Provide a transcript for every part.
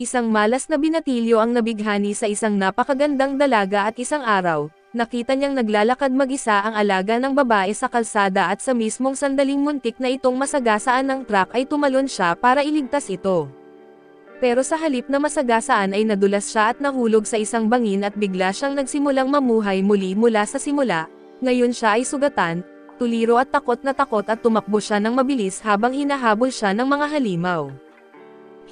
Isang malas na binatilyo ang nabighani sa isang napakagandang dalaga at isang araw, nakita niyang naglalakad mag-isa ang alaga ng babae sa kalsada at sa mismong sandaling muntik na itong masagasaan ng truck ay tumalon siya para iligtas ito. Pero sa halip na masagasaan ay nadulas siya at nahulog sa isang bangin at bigla siyang nagsimulang mamuhay muli mula sa simula. Ngayon siya ay sugatan, tuliro at takot at tumakbo siya ng mabilis habang hinahabol siya ng mga halimaw.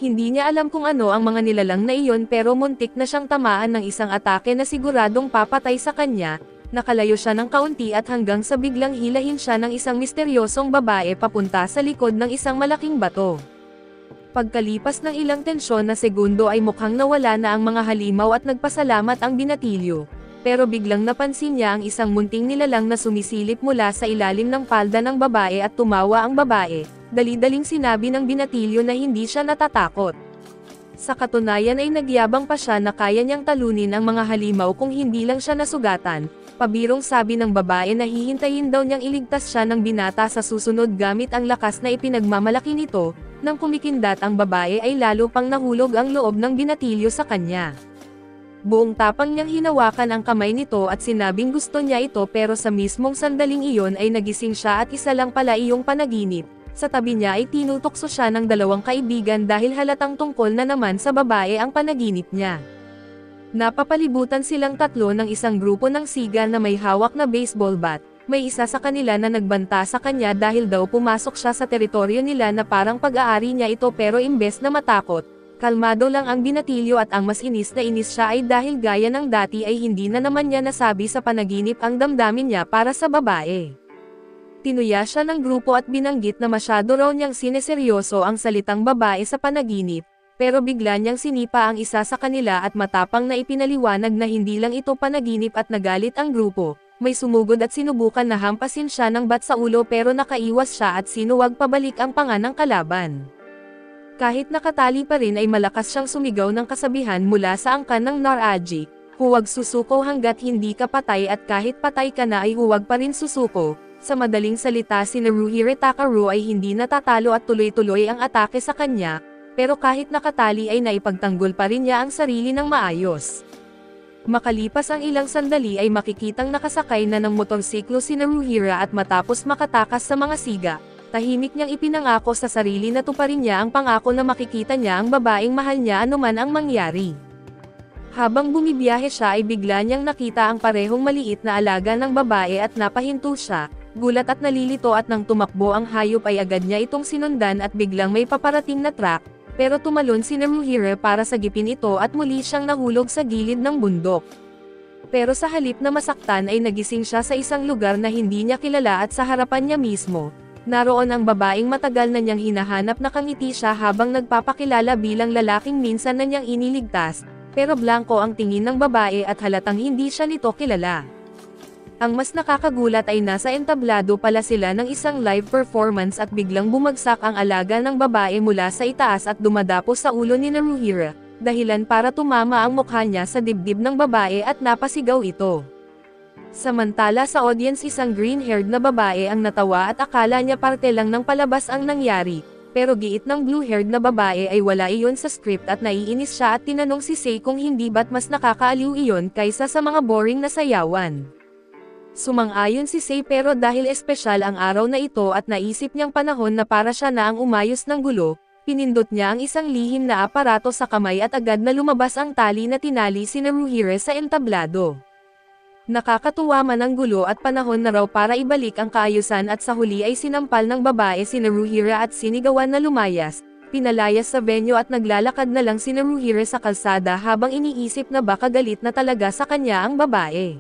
Hindi niya alam kung ano ang mga nilalang na iyon pero muntik na siyang tamaan ng isang atake na siguradong papatay sa kanya. Nakalayo siya ng kaunti at hanggang sa biglang hilahin siya ng isang misteryosong babae papunta sa likod ng isang malaking bato. Pagkalipas ng ilang tensyon na segundo ay mukhang nawala na ang mga halimaw at nagpasalamat ang binatilyo. Pero biglang napansin niya ang isang munting nilalang na sumisilip mula sa ilalim ng palda ng babae at tumawa ang babae. Dali-daling sinabi ng binatilyo na hindi siya natatakot. Sa katunayan ay nagyabang pa siya na kaya niyang talunin ang mga halimaw kung hindi lang siya nasugatan. Pabirong sabi ng babae na hihintayin daw niyang iligtas siya ng binata sa susunod gamit ang lakas na ipinagmamalaki nito. Nang kumikindat ang babae ay lalo pang nahulog ang loob ng binatilyo sa kanya. Buong tapang niyang hinawakan ang kamay nito at sinabing gusto niya ito pero sa mismong sandaling iyon ay nagising siya at isa lang pala iyong panaginip. Sa tabi niya ay tinutokso siya ng dalawang kaibigan dahil halatang tungkol na naman sa babae ang panaginip niya. Napapalibutan silang tatlo ng isang grupo ng siga na may hawak na baseball bat. May isa sa kanila na nagbanta sa kanya dahil daw pumasok siya sa teritoryo nila na parang pag-aari niya ito pero imbes na matakot, kalmado lang ang binatilyo at ang mas inis na inis siya ay dahil gaya ng dati ay hindi na naman niya nasabi sa panaginip ang damdamin niya para sa babae. Tinuya siya ng grupo at binanggit na masyado raw niyang sineseryoso ang salitang babae sa panaginip, pero bigla niyang sinipa ang isa sa kanila at matapang na ipinaliwanag na hindi lang ito panaginip at nagalit ang grupo. May sumugod at sinubukan na hampasin siya ng bat sa ulo pero nakaiwas siya at sinuwag pabalik ang panga ng kalaban. Kahit nakatali pa rin ay malakas siyang sumigaw ng kasabihan mula sa angkan ng Naraji, huwag susuko hanggat hindi ka patay at kahit patay ka na ay huwag pa rin susuko. Sa madaling salita si Naruhiro Takaru ay hindi natatalo at tuloy-tuloy ang atake sa kanya, pero kahit nakatali ay naipagtanggol pa rin niya ang sarili ng maayos. Makalipas ang ilang sandali ay makikitang nakasakay na ng motorsiklo si Naruhiro at matapos makatakas sa mga siga, tahimik niyang ipinangako sa sarili na tuparin niya ang pangako na makikita niya ang babaeng mahal niya anuman ang mangyari. Habang bumibiyahe siya ay bigla niyang nakita ang parehong maliit na alaga ng babae at napahinto siya. Gulat at nalilito at nang tumakbo ang hayop ay agad niya itong sinundan at biglang may paparating na truck, pero tumalon si Naruhiro para sagipin ito at muli siyang nahulog sa gilid ng bundok. Pero sa halip na masaktan ay nagising siya sa isang lugar na hindi niya kilala at sa harapan niya mismo. Naroon ang babaeng matagal na niyang hinahanap, nakangiti siya habang nagpapakilala bilang lalaking minsan na niyang iniligtas, pero blanko ang tingin ng babae at halatang hindi siya nito kilala. Ang mas nakakagulat ay nasa entablado pala sila ng isang live performance at biglang bumagsak ang alaga ng babae mula sa itaas at dumadapo sa ulo ni Naruhiro, dahilan para tumama ang mukha niya sa dibdib ng babae at napasigaw ito. Samantala sa audience isang green-haired na babae ang natawa at akala niya parte lang ng palabas ang nangyari, pero giit ng blue-haired na babae ay wala iyon sa script at naiinis siya at tinanong si Sei kung hindi ba't mas nakakaaliw iyon kaysa sa mga boring na sayawan. Sumang-ayon si Sei pero dahil espesyal ang araw na ito at naisip niyang panahon na para siya na ang umayos ng gulo, pinindot niya ang isang lihim na aparato sa kamay at agad na lumabas ang tali na tinali si Naruhiro sa entablado. Nakakatuwa man ang gulo at panahon na raw para ibalik ang kaayusan at sa huli ay sinampal ng babae si Naruhiro at sinigawan na lumayas, pinalayas sa venue at naglalakad na lang si Naruhiro sa kalsada habang iniisip na baka galit na talaga sa kanya ang babae.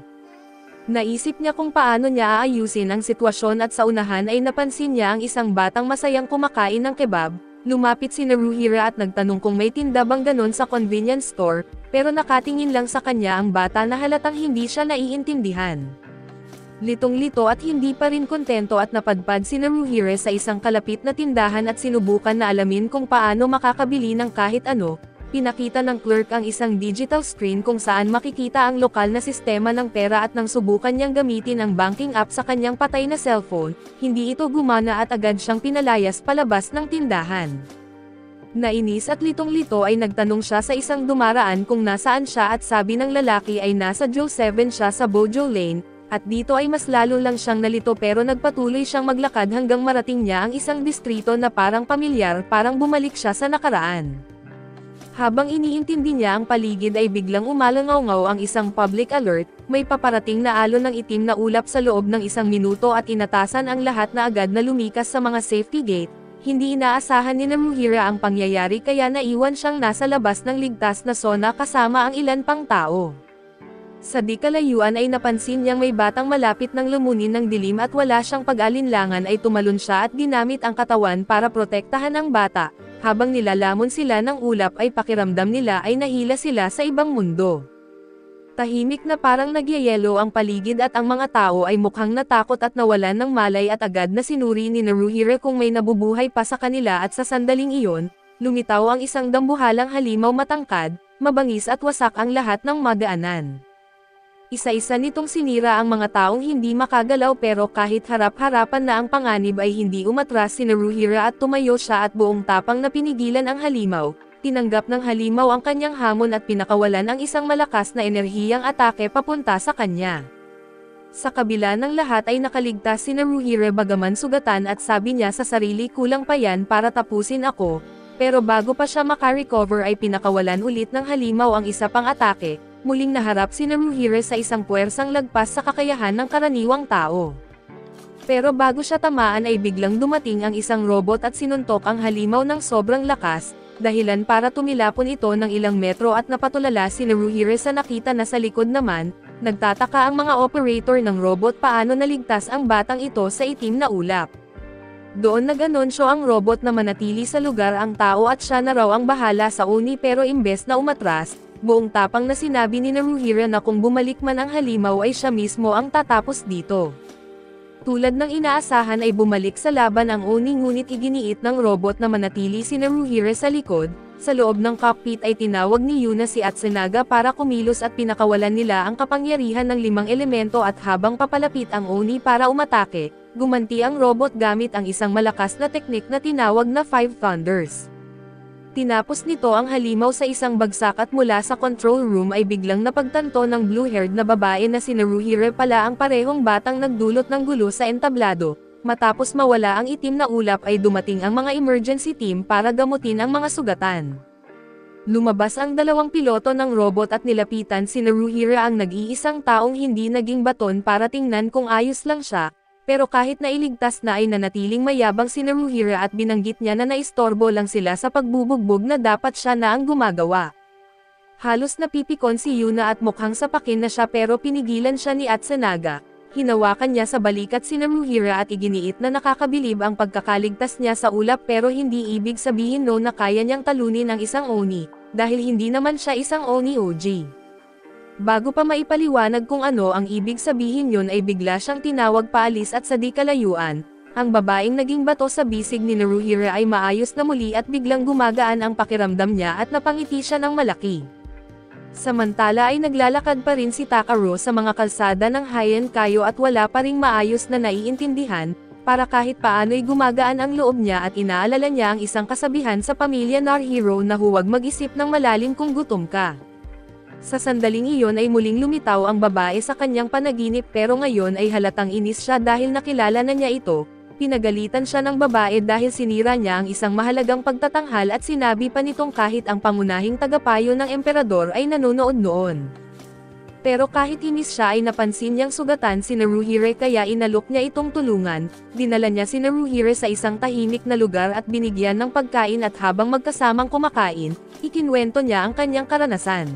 Naisip niya kung paano niya aayusin ang sitwasyon at sa unahan ay napansin niya ang isang batang masayang kumakain ng kebab. Lumapit si Naruhiro at nagtanong kung may tinda bang ganon sa convenience store, pero nakatingin lang sa kanya ang bata na halatang hindi siya naiintindihan. Litong-lito at hindi pa rin kontento at napadpad si Naruhiro sa isang kalapit na tindahan at sinubukan na alamin kung paano makakabili ng kahit ano. Pinakita ng clerk ang isang digital screen kung saan makikita ang lokal na sistema ng pera at nang subukan niyang gamitin ang banking app sa kanyang patay na cellphone, hindi ito gumana at agad siyang pinalayas palabas ng tindahan. Nainis at litong-lito ay nagtanong siya sa isang dumaraan kung nasaan siya at sabi ng lalaki ay nasa Joe 7 siya sa Bojo Lane, at dito ay mas lalo lang siyang nalito pero nagpatuloy siyang maglakad hanggang marating niya ang isang distrito na parang pamilyar, parang bumalik siya sa nakaraan. Habang iniintindi niya ang paligid ay biglang umalangaw-ngaw ang isang public alert, may paparating na alon ng itim na ulap sa loob ng 1 minuto at inatasan ang lahat na agad na lumikas sa mga safety gate. Hindi inaasahan ni Naruhira ang pangyayari kaya naiwan siyang nasa labas ng ligtas na zona kasama ang ilan pang tao. Sa di kalayuan ay napansin niyang may batang malapit ng lumunin ng dilim at wala siyang pag-alinlangan ay tumalon siya at ginamit ang katawan para protektahan ang bata. Habang nilalamon sila ng ulap ay pakiramdam nila ay nahila sila sa ibang mundo. Tahimik na parang nagyayelo ang paligid at ang mga tao ay mukhang natakot at nawalan ng malay at agad na sinuri ni Naruhira kung may nabubuhay pa sa kanila at sa sandaling iyon, lumitaw ang isang dambuhalang halimaw matangkad, mabangis at wasak ang lahat ng madaanan. Isa-isa nitong sinira ang mga taong hindi makagalaw pero kahit harap-harapan na ang panganib ay hindi umatras si Naruhira at tumayo siya at buong tapang na pinigilan ang halimaw. Tinanggap ng halimaw ang kanyang hamon at pinakawalan ang isang malakas na enerhiyang atake papunta sa kanya. Sa kabila ng lahat ay nakaligtas si Naruhira bagaman sugatan at sabi niya sa sarili kulang pa yan para tapusin ako, pero bago pa siya makarecover ay pinakawalan ulit ng halimaw ang isa pang atake. Muling naharap si Naruhira sa isang puwersang lagpas sa kakayahan ng karaniwang tao. Pero bago siya tamaan ay biglang dumating ang isang robot at sinuntok ang halimaw ng sobrang lakas, dahilan para tumilapon ito ng ilang metro at napatulala si Naruhira sa nakita na sa likod naman, nagtataka ang mga operator ng robot paano naligtas ang batang ito sa itim na ulap. Doon nag-anunsyo ang robot na manatili sa lugar ang tao at siya na raw ang bahala sa uni pero imbes na umatras, buong tapang na sinabi ni Naruhira na kung bumalik man ang halimaw ay siya mismo ang tatapos dito. Tulad ng inaasahan ay bumalik sa laban ang uni ngunit iginiit ng robot na manatili si Naruhira sa likod. Sa loob ng cockpit ay tinawag ni Yuna si Atsunaga para kumilos at pinakawalan nila ang kapangyarihan ng 5 elemento at habang papalapit ang uni para umatake, gumanti ang robot gamit ang isang malakas na teknik na tinawag na 5 Thunders. Tinapos nito ang halimaw sa isang bagsak at mula sa control room ay biglang napagtanto ng blue-haired na babae na si Naruhira pala ang parehong batang nagdulot ng gulo sa entablado. Matapos mawala ang itim na ulap ay dumating ang mga emergency team para gamutin ang mga sugatan. Lumabas ang 2 piloto ng robot at nilapitan si Naruhira ang nag-iisang taong hindi naging baton para tingnan kung ayos lang siya. Pero kahit nailigtas na ay nanatiling mayabang si Naruhira at binanggit niya na naistorbo lang sila sa pagbubugbog na dapat siya na ang gumagawa. Halos napipikon si Yuna at mukhang sapakin na siya pero pinigilan siya ni Atsunaga. Hinawakan niya sa balikat si Naruhira at iginiit na nakakabilib ang pagkakaligtas niya sa ulap pero hindi ibig sabihin no na kaya niyang talunin ang isang Oni, dahil hindi naman siya isang Oni OG. Bago pa maipaliwanag kung ano ang ibig sabihin yun ay bigla siyang tinawag paalis at sa di kalayuan, ang babaeng naging bato sa bisig ni Naruhira ay maayos na muli at biglang gumagaan ang pakiramdam niya at napangiti siya ng malaki. Samantala ay naglalakad pa rin si Takaro sa mga kalsada ng Heian Kayo at wala pa ring maayos na naiintindihan, para kahit paano'y gumagaan ang loob niya at inaalala niya ang isang kasabihan sa pamilya Naruhiro na huwag mag-isip ng malalim kung gutom ka. Sa sandaling iyon ay muling lumitaw ang babae sa kanyang panaginip pero ngayon ay halatang inis siya dahil nakilala na niya ito. Pinagalitan siya ng babae dahil sinira niya ang isang mahalagang pagtatanghal at sinabi pa nitong kahit ang pangunahing tagapayo ng emperador ay nanonood noon. Pero kahit inis siya ay napansin niyang sugatan si Naruhira kaya inalok niya itong tulungan. Dinala niya si Naruhira sa isang tahimik na lugar at binigyan ng pagkain at habang magkasamang kumakain, ikinwento niya ang kanyang karanasan.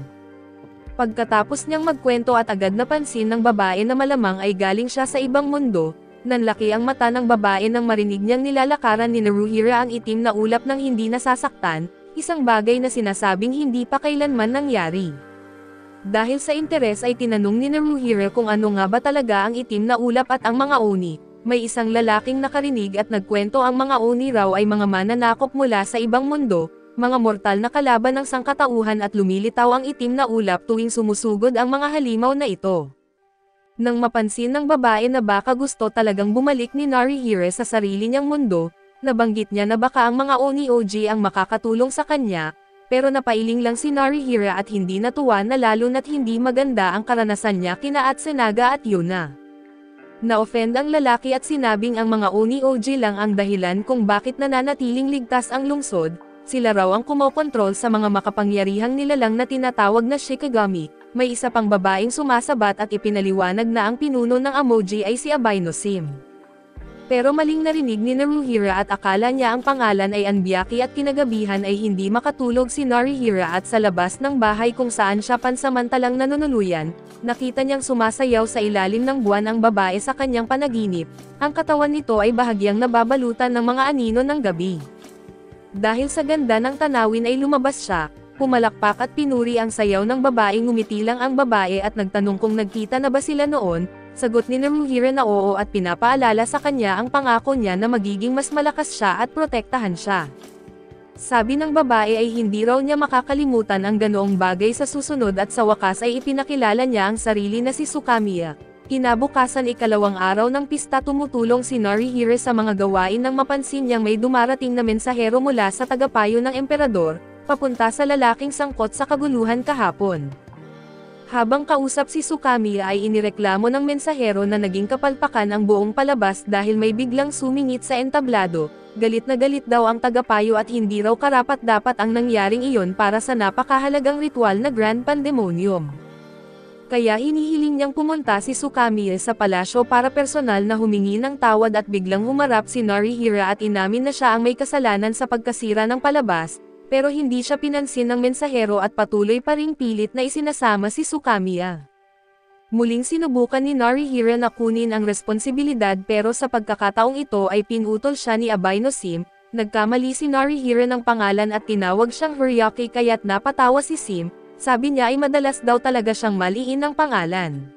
Pagkatapos niyang magkwento at agad napansin ng babae na malamang ay galing siya sa ibang mundo, nanlaki ang mata ng babae nang marinig niyang nilalakaran ni Naruhira ang itim na ulap ng hindi nasasaktan, isang bagay na sinasabing hindi pa kailanman nangyari. Dahil sa interes ay tinanong ni Naruhira kung ano nga ba talaga ang itim na ulap at ang mga Oni. May isang lalaking nakarinig at nagkwento ang mga Oni raw ay mga mananakop mula sa ibang mundo, mga mortal na kalaban ng sangkatauhan at lumilitaw ang itim na ulap tuwing sumusugod ang mga halimaw na ito. Nang mapansin ng babae na baka gusto talagang bumalik ni Naruhira sa sarili niyang mundo, nabanggit niya na baka ang mga Oni OG ang makakatulong sa kanya, pero napailing lang si Narihira at hindi natuwa na lalo na't hindi maganda ang karanasan niya kina Atsunaga at Yuna. Na-offend ang lalaki at sinabing ang mga Oni OG lang ang dahilan kung bakit nananatiling ligtas ang lungsod, sila raw ang kumokontrol sa mga makapangyarihang nilalang na tinatawag na Shikigami. May isa pang babaeng sumasabat at ipinaliwanag na ang pinuno ng Amoji ay si Abaino Sim. Pero maling narinig ni Naruhira at akala niya ang pangalan ay Anbyaki at kinagabihan ay hindi makatulog si Narihira at sa labas ng bahay kung saan siya pansamantalang nanunuluyan, nakita niyang sumasayaw sa ilalim ng buwan ang babae sa kanyang panaginip, ang katawan nito ay bahagyang nababalutan ng mga anino ng gabi. Dahil sa ganda ng tanawin ay lumabas siya, pumalakpak at pinuri ang sayaw ng babae. Ngumiti lang ang babae at nagtanong kung nagkita na ba sila noon, sagot ni Naruhira na oo at pinapaalala sa kanya ang pangako niya na magiging mas malakas siya at protektahan siya. Sabi ng babae ay hindi raw niya makakalimutan ang ganoong bagay sa susunod at sa wakas ay ipinakilala niya ang sarili na si Sukamiya. Kinabukasan ikalawang araw ng pista tumutulong si Narihira sa mga gawain nang mapansin niyang may dumarating na mensahero mula sa tagapayo ng emperador, papunta sa lalaking sangkot sa kaguluhan kahapon. Habang kausap si Sukamiya ay inireklamo ng mensahero na naging kapalpakan ang buong palabas dahil may biglang sumingit sa entablado, galit na galit daw ang tagapayo at hindi raw karapat-dapat ang nangyaring iyon para sa napakahalagang ritual na Grand Pandemonium. Kaya hinihiling niyang pumunta si Sukamiya sa palasyo para personal na humingi ng tawad at biglang humarap si Narihira at inamin na siya ang may kasalanan sa pagkasira ng palabas, pero hindi siya pinansin ng mensahero at patuloy pa ring pilit na isinasama si Sukamiya. Muling sinubukan ni Narihira na kunin ang responsibilidad pero sa pagkakataong ito ay pinutol siya ni Abaino Sim, nagkamali si Narihira ng pangalan at tinawag siyang Hiryaki kaya't napatawa si Sim, sabi niya ay madalas daw talaga siyang maliin ng pangalan.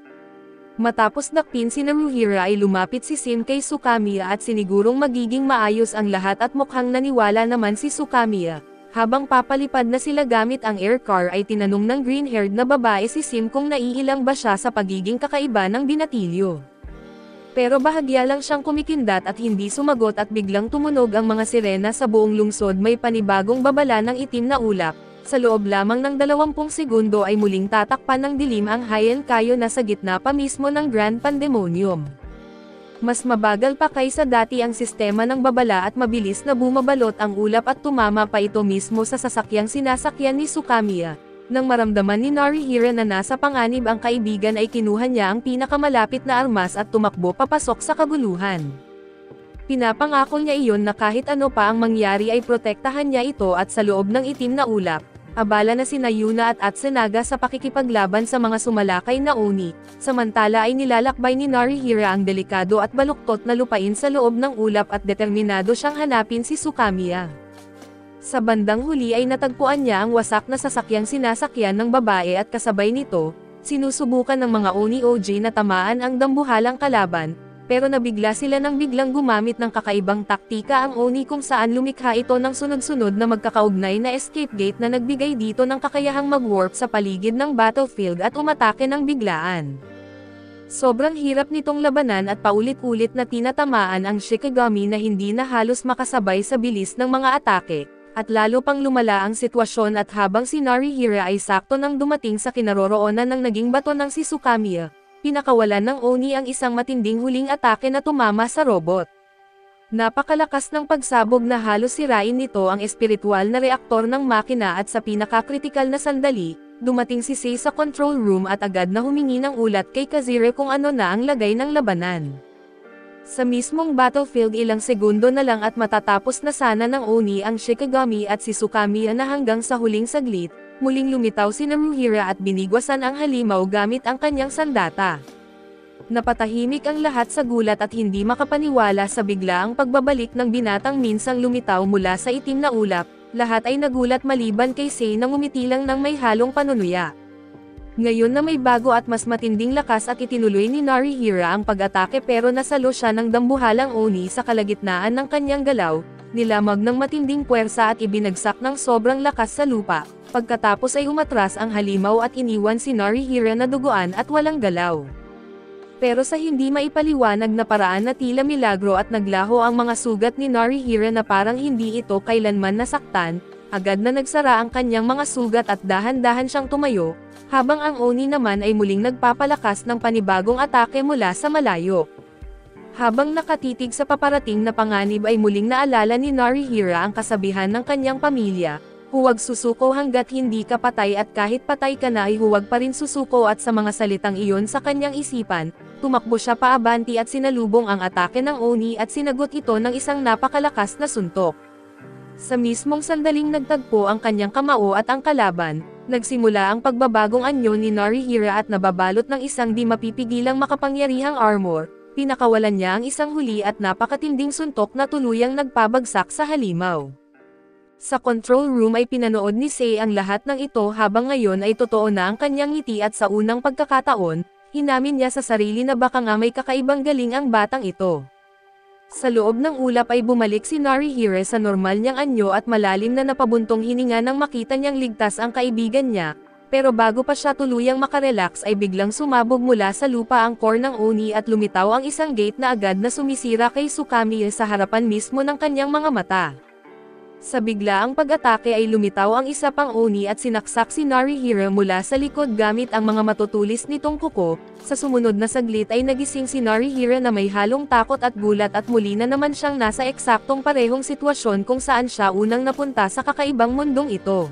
Matapos nakpin si Naruhira ay lumapit si Sim kay Sukamiya at sinigurong magiging maayos ang lahat at mukhang naniwala naman si Sukamiya. Habang papalipad na sila gamit ang air car ay tinanong ng green-haired na babae si Sim kung naiilang ba siya sa pagiging kakaiba ng binatilyo. Pero bahagya lang siyang kumikindat at hindi sumagot at biglang tumunog ang mga sirena sa buong lungsod. May panibagong babala ng itim na ulap. Sa loob lamang ng 20 segundo ay muling tatakpan ng dilim ang Heian-Kayo na sa gitna pa mismo ng Grand Pandemonium. Mas mabagal pa kaysa dati ang sistema ng babala at mabilis na bumabalot ang ulap at tumama pa ito mismo sa sasakyang sinasakyan ni Sukamiya. Nang maramdaman ni Narihira na nasa panganib ang kaibigan ay kinuha niya ang pinakamalapit na armas at tumakbo papasok sa kaguluhan. Pinapangako niya iyon na kahit ano pa ang mangyari ay protektahan niya ito at sa loob ng itim na ulap, abala na sina Yuna at Atsunaga sa pakikipaglaban sa mga sumalakay na Oni, samantala ay nilalakbay ni Narihira ang delikado at baluktot na lupain sa loob ng ulap at determinado siyang hanapin si Sukamiya. Sa bandang huli ay natagpuan niya ang wasak na sasakyang sinasakyan ng babae at kasabay nito, sinusubukan ng mga Oni OG na tamaan ang dambuhalang kalaban, pero nabigla sila nang biglang gumamit ng kakaibang taktika ang Oni kung saan lumikha ito ng sunod-sunod na magkakaugnay na escape gate na nagbigay dito ng kakayahang mag-warp sa paligid ng battlefield at umatake ng biglaan. Sobrang hirap nitong labanan at paulit-ulit na tinatamaan ang Shikigami na hindi na halos makasabay sa bilis ng mga atake, at lalo pang lumala ang sitwasyon at habang si Narihira ay sakto nang dumating sa kinaroroonan ng naging bato ng si Sukamiya, pinakawalan ng Oni ang isang matinding huling atake na tumama sa robot. Napakalakas ng pagsabog na halos sirain nito ang espiritual na reaktor ng makina at sa pinakakritikal na sandali, dumating si Sei sa control room at agad na humingi ng ulat kay Kazire kung ano na ang lagay ng labanan. Sa mismong battlefield ilang segundo na lang at matatapos na sana ng Oni ang Shikigami at si Sukamiya na hanggang sa huling saglit, muling lumitaw si Naruhira at binigwasan ang halimaw gamit ang kanyang sandata. Napatahimik ang lahat sa gulat at hindi makapaniwala sa biglaang pagbabalik ng binatang minsang lumitaw mula sa itim na ulap, lahat ay nagulat maliban kay Sei na ngumiti lang ng may halong panunuya. Ngayon na may bago at mas matinding lakas at itinuloy ni Narihira ang pag-atake pero nasalo siya ng dambuhalang Oni sa kalagitnaan ng kanyang galaw, nilamag ng matinding puwersa at ibinagsak ng sobrang lakas sa lupa. Pagkatapos ay umatras ang halimaw at iniwan si Narihira na duguan at walang galaw. Pero sa hindi maipaliwanag na paraan na tila milagro at naglaho ang mga sugat ni Narihira na parang hindi ito kailanman nasaktan, agad na nagsara ang kanyang mga sugat at dahan-dahan siyang tumayo, habang ang Oni naman ay muling nagpapalakas ng panibagong atake mula sa malayo. Habang nakatitig sa paparating na panganib ay muling naalala ni Narihira ang kasabihan ng kanyang pamilya, huwag susuko hanggat hindi ka patay at kahit patay ka na ay huwag pa rin susuko, at sa mga salitang iyon sa kanyang isipan, tumakbo siya paabanti at sinalubong ang atake ng Oni at sinagot ito ng isang napakalakas na suntok. Sa mismong sandaling nagtagpo ang kanyang kamao at ang kalaban, nagsimula ang pagbabagong anyo ni Narihira at nababalot ng isang di mapipigilang makapangyarihang armor, pinakawalan niya ang isang huli at napakatinding suntok na tuluyang nagpabagsak sa halimaw. Sa control room ay pinanood ni Sei ang lahat ng ito habang ngayon ay totoo na ang kanyang ngiti, at sa unang pagkakataon, inamin niya sa sarili na baka nga may kakaibang galing ang batang ito. Sa loob ng ulap ay bumalik si Narihira sa normal niyang anyo at malalim na napabuntong hininga nang makita niyang ligtas ang kaibigan niya, pero bago pa siya tuluyang makarelax ay biglang sumabog mula sa lupa ang core ng Oni at lumitaw ang isang gate na agad na sumisira kay Tsukami sa harapan mismo ng kanyang mga mata. Sa biglaang pag-atake ay lumitaw ang isa pang Oni at sinaksak si Narihira mula sa likod gamit ang mga matutulis nitong kuko. Sa sumunod na saglit ay nagising si Narihira na may halong takot at gulat, at muli na naman siyang nasa eksaktong parehong sitwasyon kung saan siya unang napunta sa kakaibang mundong ito.